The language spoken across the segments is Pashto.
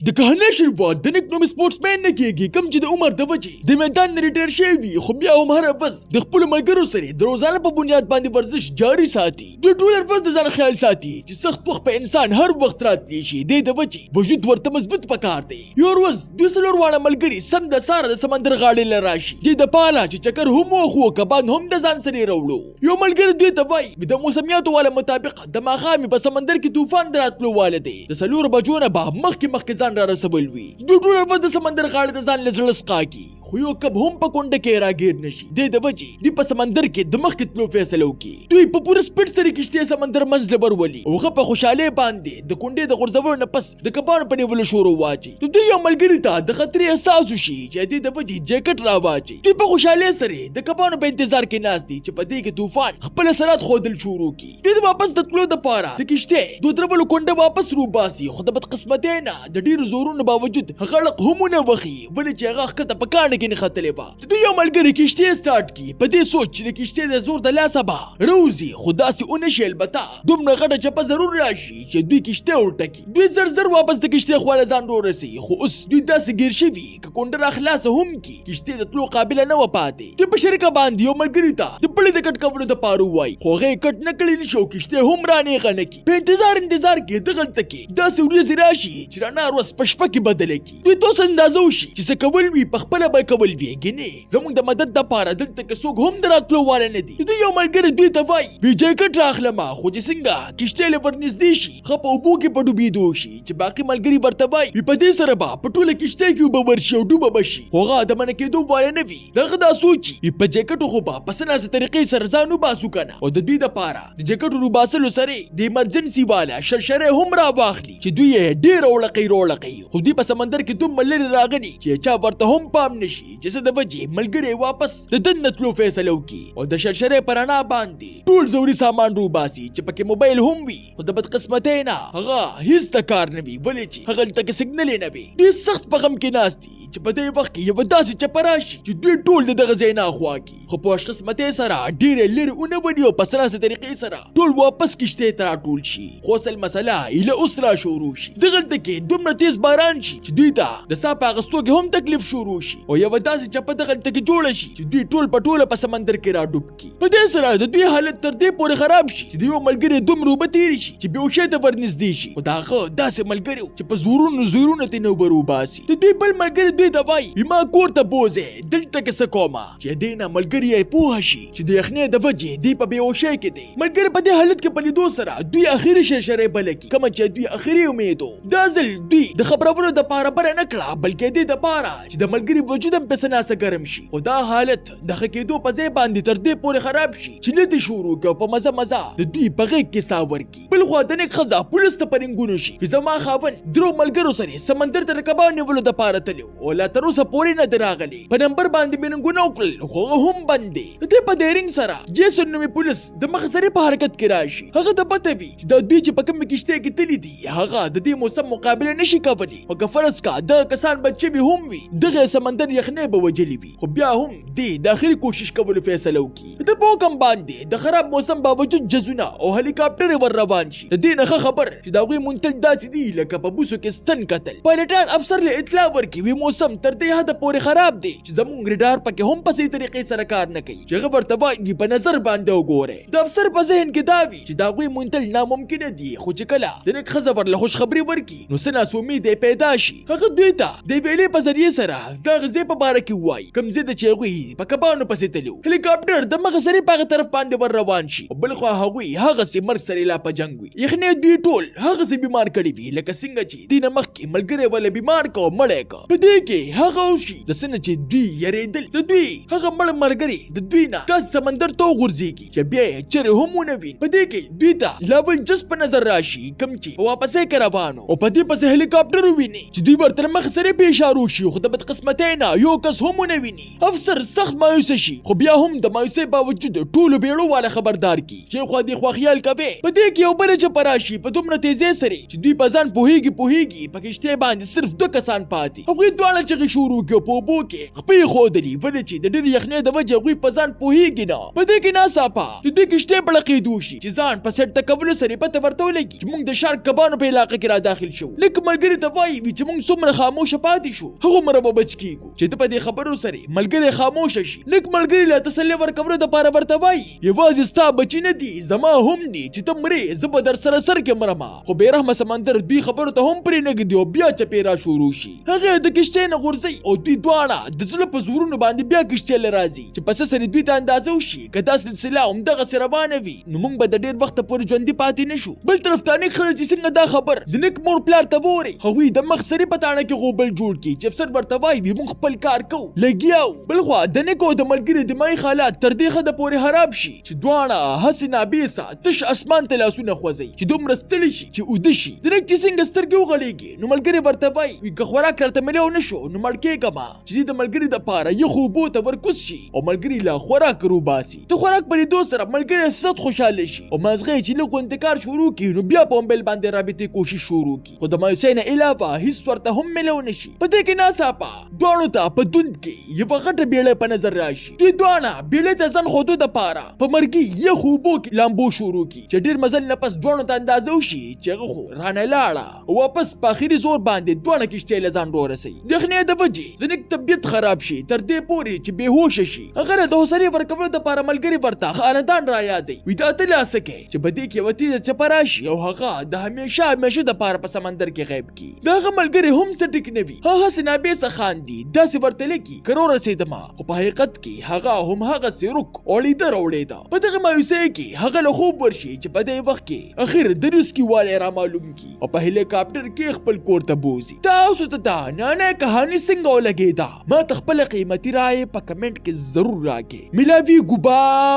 د کهنه شروعات د نیک نوم سپورټسمن نه کیږي کوم چې د عمر د وجې د میدان نه ریټایر شوی خو بیا هم هر ورځ د خپل ملګرو سره د روزانه په بنیاد باندې ورزش جاري ساتي. د ټول ورځ د ځان خیال ساتي چې سخت وخت په انسان هر وخت راتلی شي د وجې وجود ورته مضبوط پکار دی. یو ورځ د سلور واړه ملګري سم د ساره د سمندر غاړې لراشي چې د پالا چې چکر هم خو کبان هم د ځان سره وروړو. یو ملګری دوی ته وایي د موسمیاتو والا مطابق د ماښامي په سمندر کې طوفان دراتلو واله دی. د سلور بجو نه به مخکې ځان را رسول وي. دوی ټول ورځ د سمندر غاړې ته ځان له زړه سقاکي خو یو کب هم په کونډه کې راګیر نشي. د وجې دوی په سمندر کې د مخکې تلو فیصله وکړي. دوی په پوره سپیډ سره کشتۍ سمندر منځ له ورولي او هغه په خوشحالۍ باندې د کونډې د غورځولو نه پس د کبانو په نیولو شروع واچي. دوی یو ملګري ته د خطرې احساس وشي چې د وجې جیکټ راواچي. دوی په خوشحالۍ سره د کبانو په انتظار کې ناست دي چې په دې کې طوفان خپل سرعت ښودل شروع کړي. دوی واپس د تلو دپاره د کشتۍ د درولو کونډه واپس روباسي خو د بدقسمتۍ نه د ډېرو زورونو باوجود هغه اړق هم ونه وخي ولې چې هغه ښکته په کاڼه کې نښتلې وه. د دوی یو ملګري کشتۍ سټارټ کړي په دې سوچ چې د کشتۍ د زور د لاسه به روزي خو داسې ونه شي البته دومره غټه چپه ضرور راشي چې دوی کشتۍ ورټه کړي. دوی زر زر واپس د کشتۍ خواله ځان ورسوي خو اوس دوی داسې ګیر شوي که کونډه راخلاصه هم کړي کشتۍ د تلو قابله نه وه پاتې. دوی په شریکه باندې یو ملګري ته د پړې د کټ کولو دپاره ووایي خو هغه یې کټ نه کړی شي او کشتۍ هم رانیغه نه کړي. په انتظار کې دغلته کې داسې ورځې راشي چې رڼا ورځ په شپه کې بدله کړي. دوی ته اوس اندازه وشي چې څه کول وي په خپله به کول وي ګینې زموږ د مدد دپاره دلته که څوک هم د راتلو واله نه دي. دوی یو ملګری دوی ته وایي بې جیکټ راخلمه خو چې څنګه کشتۍ له ورنږدې شي ښه په اوبو کې په ډوبېدو شي چې باقي ملګري ورته وایي په دې سره به په ټوله کشتۍ کې اوبه ورشي او ډوبه به شي. خو هغه د منع کېدو واله نه وي. دغه دا سوچي په جیکټو خو به په څه ناسه طریقې سره ځان وباسو که نه او د دوی دپاره د جیکټو روباسلو سره د ایمرجنسي واله شرشرې هم راواخلي چې دوی یې ډېر وړقوي خو دوی په سمندر کې دومره لرې راغلي چې چا ورته هم پام نشي چې څه د وجې ملګري واپس د دن نه تلو فیصله وکړي او د شرشرې په رڼا باندې ټول ضروري سامان روباسي چې پکې موبایل هم وي خو د بدقسمتۍ نه هغه هیڅ د کار نه وي ولې چې هغلته کې سګنل یې نه وي. دوی سخت په غم کې ناست دي چې په دې وخت کې یوه داسې چپه راشي چې دوی ټول د دغه ځای نه اخوا کړي خو په خوشقسمتۍ سره ډېرې لرې ونه وني او په سناسه طریقې سره ټول واپس کشتۍ ته راټول شي. خو اصل مسله ایله اوس را شروع شي. دغلته کې دومره تیز باران شي چې دوی ته د ساه په اخیستو کې هم تکلیف شروع شي او یوه داسې چپه دغلته کې جوړه شي چې دوی ټول په ټوله په سمندر کې راډوب کړي. په دې سره د دوی حالت تر دې پورې خراب شي چې د یو ملګري دومره اوبه تېرې شي چې بېهوشۍ ته ورنږدې شي خو د هغه داسې ملګري چې په زورونو ترې اوبه روباسي. د دوی بل ملګري دوی ته وایي ما کور ته بوځې دلته کې څه کومه چې دې نه ملګري یې پوهه شي چې د یخنۍ د وجې دوی په بېهوشۍ کې دی. ملګري په دې حالت کې په لیدو سره دوی اخري شرشرې بله کړي کومه چې دوی اخري امید و. دا ځل دوی د خبرولو دپاره بره نه کړه بلکې دې دپاره چې د ملګري وجود هم په څه ناسه ګرم شي. خو دا حالت د ښه کېدو په ځای باندې تر دې پورې خراب شي چې لیدې شروع کړي او په مزه د دوی په غېږ کې ساه ورکړي. بل خوا د نیک ښځه پولیس ته په رنګونو شي چې زما خاوند درو ملګرو سره سمندر ته د کبانو نیولو دپاره تللی او لا تر اوسه پورې نه دی راغلی. په نمبر باندې مې رنګونه وکړل خو هغه هم بند دی. د دې په دې رنګ سره جیسن نومې پولیس د مخ سره په حرکت کې راشي. هغه ته پته وي چې دا دوی چې په کومه کشتۍ کې تللي دي هغه د دې موسم مقابله نشي کولی خو که فرض کا دغه کسان بچوي هم وي دغه سمندر یخنۍ به وجلي وي خو بیا هم دې د آخري کوشش کولو فیصله وکړي. د په حکم باندې د خراب موسم باوجود جزونه او هلیکاپټر ور روان شي. د دې نه ښه خبر چې د هغوی منتل داسې دي لکه په بوسو کې ستن کتل. پایلټان افسر له اطلاع ورکړي وي موسم تر دې حده پورې خراب دی چې زموږ ریډار پکې هم په صحیح طریقې سره کار نه کوي چې هغه ورته وایي په نظر باندې وګورئ. د افسر په ذهن کې دا وي چې د هغوی منتل ناممکنه دي خو چې کله د نیک ښځه ورله خوشخبري ورکړي نو څه ناسومید پیدا شي. هغه دوی ته د ویلې په ذریعې سره دغه ځای په باره کې ووایي کوم ځای ده چې هغوی په کبانو پسې تلي. هلیکاپټر د مخه سرې په هغه طرف باندې ور روان شي او بل خوا هغوی هغسې مرګ سره لا په جنګ وي. یخنۍ دوی ټول هغسې بیمار کړي وي لکه څنګه چې دوی نه مخکې ملګری وله بیمار که او مړی که. په دې کې هغه وشي د څه نه چې دوی یریدل د دوی هغه مړ ملګري د دوی نه داسې سمندر ته وغورځېږي چې بیا یې چرې هم ونه ویني. په دې کې دوی ته لاول جس په نظر راشي کوم چې په واپسۍ کې روان او په دې پسې هلیکاپټر وویني چې دوی ورته مخ سره په اشارو شي خو د بدقسمتۍ نه یو کس هم ونه ویني. افسر سخت مایوسه شي خو بیا هم د مایوسۍ باوجود ټولو بیړو والا خبردار کړي چې خوا دې خوا خیال کوئ. په دې کې یو بله چپه راشي په دومره تیزۍ سره چې دوی په ځان پوهېږي په کشتۍ باندې صرف 2 کسان پاتې. هغوی دواړه چغې شروع کړې په اوبو کې خپې ښودلي ولې چې د ډېرې یخنۍ د وجې چې هغوی په ځان پوهیږي نه. په دې کې ناڅاپه د دوی کښتۍ پړقېدو شي چې ځان په سیټ تکولو سره پته ورته ولګي چې موږ د شارک کبانو په علاقه کې را داخل شو. لکه ملګري ته وایي چې موږ څومره خاموشه پاتې شو هغومره به بچ کیږو. چې ته په دې خبرو سره ملګری خاموشه شي. لکه ملګري له تسلي ورکولو دپاره ورته وایي یوازې ستا بچي نه دي زما هم دي چې ته مرې زه به در سره سر کې مرمه. خو بې رحمه سمندر دوی خبرو ته هم پرې نه ږدي او بیا چپېرا شروع شي. هغه د کښتۍ نه غورځي او دوی دواړه د زړه په زورونو باندې بیا کښتۍ له راځي چې په څه سره دوی ته اندازه وشي که دا سلسله همدغسې روانه وي نو موږ به د ډېر وخته پورې ژوندي پاتې نه شو. بل طرف ته نیک ښځه چې څنګه دا خبر د نیک مور پلار ته ووري هغوی د مخ سرې په تاڼه کې غوبل جوړ کړي چې افسر ورته وایي موږ خپل کار کوو لګیا وو. بل خوا د نیک او د ملګري دماغي حالات تر دې حده پورې خراب شي چې دواړه هسې نابیسه تش اسمان ته لاسونه خوځوي چې دومره ستړي شي چې اوده شي. د نیک چې څنګه سترګې وغړېږي نو ملګري ورته وایي که خوراک راته ملیو نه شو نو مړ کېږمه چې د ملګري دپاره یخو اوبو ته ورکوز شي او ملګري له خوراک روباسي. د خوراک په لیدو سره ملګری ست خوشحاله شي او مازغه چې لږ انتکار شروع کړي نو بیا په موبایل باندې رابطې کوشش شروع کړي خو د مایوسۍ نه علاوه هیڅ ورته هم ملو نه شي. په دې کې ناڅاپه دواړو ته په دوند کې یوه غټه بیړۍ په نظر راشي. دوی دواړه بیړۍ ته ځان ښودو دپاره په مرګي یخو اوبو کې لامبو شروع کړي چې ډېر مزل نه پس دواړو ته اندازه وشي چې هغه خو رانه لاړه او واپس په اخري زور باندې دواړه کښتۍ له ځان رورسوي. د یخنۍ د وجې د نیک طبیعت خراب شي تر دې پورې چې بېهوشه شي. هغه د حوصلې ورکولو دپاره ملګري ورته خاندان را یادوي وایي دا ته لاسه کوې چې په دې کې یوه تیزه څپه راشي او هغه د همیشه دپاره په سمندر کې غیب کړي. د هغه ملګري هم څه ټیک نه وي هغه هسې نابیسه خاندي داسې ورته لګي که رارسېدمه خو په حقیقت کې هغه هم هغسې رک اوړېده راوړېده. په دغه مایوسۍ کې هغه له خوب ورشي چې په دې وخت کې اخر د روسکي والی را معلوم کړي او په هلیکاپټر کې خپل کور ته بوځي. تاسو ته دا نانه کهاني څنګه ولګېده ما ته خپله قیمتي رایې په کمنټ کې ضرور راکړئ. ملاویږو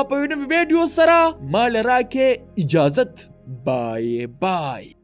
په یو نوي ویډیو سره ما له راکړئ اجازت. بای بای.